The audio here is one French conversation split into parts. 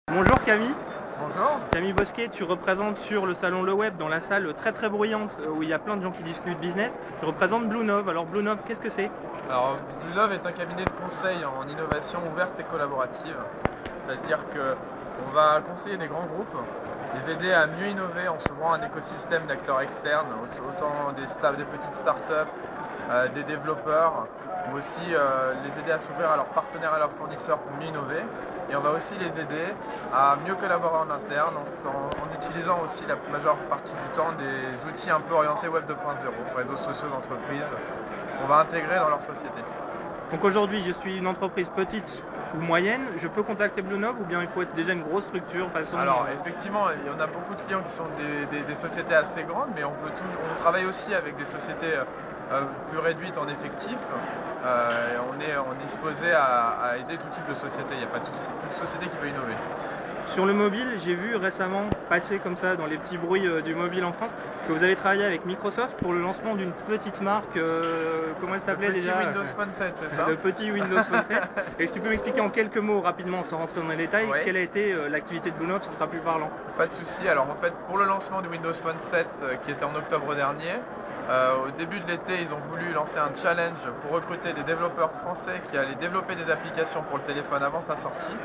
Bonjour Camille. Bonjour. Camille Bosquet, tu représentes sur le salon Le Web, dans la salle très bruyante où il y a plein de gens qui discutent business, tu représentes Bluenove. Alors Bluenove, qu'est-ce que c'est? Alors Bluenove est un cabinet de conseil en innovation ouverte et collaborative. C'est-à-dire qu'on va conseiller des grands groupes, les aider à mieux innover en s'ouvrant un écosystème d'acteurs externes, autant des petites startups, des développeurs, mais aussi les aider à s'ouvrir à leurs partenaires et à leurs fournisseurs pour mieux innover. Et on va aussi les aider à mieux collaborer en interne en utilisant aussi la majeure partie du temps des outils un peu orientés Web 2.0, réseaux sociaux d'entreprise, qu'on va intégrer dans leur société. Donc aujourd'hui, je suis une entreprise petite ou moyenne, je peux contacter Bluenove ou bien il faut être déjà une grosse structure façon... Alors effectivement, il y en a beaucoup de clients qui sont des sociétés assez grandes, mais on travaille aussi avec des sociétés plus réduites en effectifs. On est disposé à aider tout type de société, il n'y a pas de souci. Toute société qui veut innover. Sur le mobile, j'ai vu récemment passer comme ça dans les petits bruits du mobile en France que vous avez travaillé avec Microsoft pour le lancement d'une petite marque, comment elle s'appelait déjà? Le petit Windows Phone 7, c'est ça? Le petit Windows Phone 7. Et si tu peux m'expliquer en quelques mots rapidement, sans rentrer dans les détails, Ouais. quelle a été l'activité de Bluenove, ce sera plus parlant. Pas de souci. Alors en fait, pour le lancement du Windows Phone 7 qui était en octobre dernier, au début de l'été, ils ont voulu lancer un challenge pour recruter des développeurs français qui allaient développer des applications pour le téléphone avant sa sortie.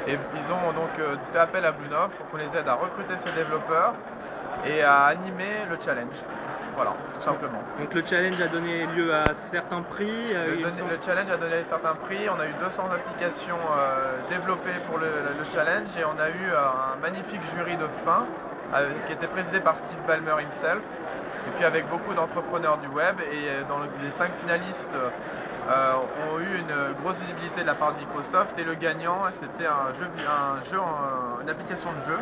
Et ils ont donc fait appel à Bluenove pour qu'on les aide à recruter ces développeurs et à animer le challenge. Voilà, tout simplement. Donc le challenge a donné lieu à certains prix. Le challenge a donné certains prix. On a eu 200 applications développées pour le challenge et on a eu un magnifique jury de fin qui était présidé par Steve Ballmer himself. Et puis avec beaucoup d'entrepreneurs du web, et dans les 5 finalistes ont eu une grosse visibilité de la part de Microsoft, et le gagnant c'était une application de jeu,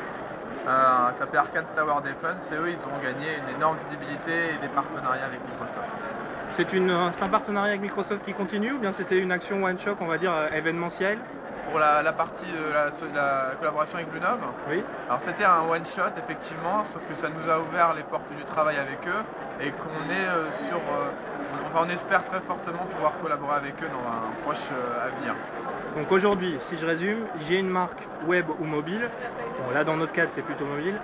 ça s'appelait Arkane's Tower Defense, et eux ils ont gagné une énorme visibilité et des partenariats avec Microsoft. C'est un partenariat avec Microsoft qui continue ou bien c'était une action one-shot, on va dire événementielle? Pour la partie de la collaboration avec Bluenove, Oui. Alors c'était un one-shot effectivement, sauf que ça nous a ouvert les portes du travail avec eux et qu'on est on espère très fortement pouvoir collaborer avec eux dans un proche avenir. Donc aujourd'hui, si je résume, j'ai une marque web ou mobile. Bon, là dans notre cadre c'est plutôt mobile.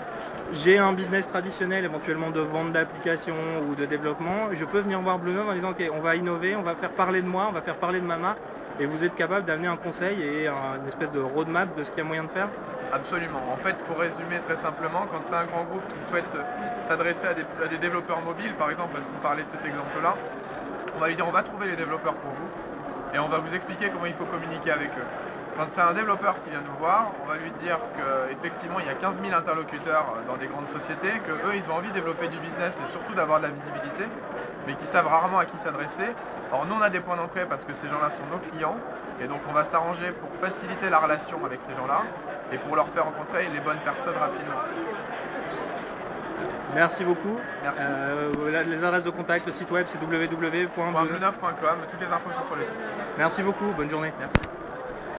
J'ai un business traditionnel éventuellement de vente d'applications ou de développement. Je peux venir voir Bluenove en disant ok, on va innover, on va faire parler de moi, on va faire parler de ma marque. Et vous êtes capable d'amener un conseil et une espèce de roadmap de ce qu'il y a moyen de faire? Absolument. En fait, pour résumer très simplement, quand c'est un grand groupe qui souhaite s'adresser à des développeurs mobiles, par exemple, parce qu'on parlait de cet exemple-là, on va lui dire on va trouver les développeurs pour vous et on va vous expliquer comment il faut communiquer avec eux. Quand c'est un développeur qui vient nous voir, on va lui dire qu'effectivement il y a 15 000 interlocuteurs dans des grandes sociétés, qu'eux ils ont envie de développer du business et surtout d'avoir de la visibilité, mais qui savent rarement à qui s'adresser. Alors nous on a des points d'entrée parce que ces gens-là sont nos clients, et donc on va s'arranger pour faciliter la relation avec ces gens-là et pour leur faire rencontrer les bonnes personnes rapidement. Merci beaucoup. Merci. Les adresses de contact, le site web c'est www.bluenove.com. Bluenove.com, toutes les infos sont sur le site. Merci beaucoup, bonne journée. Merci.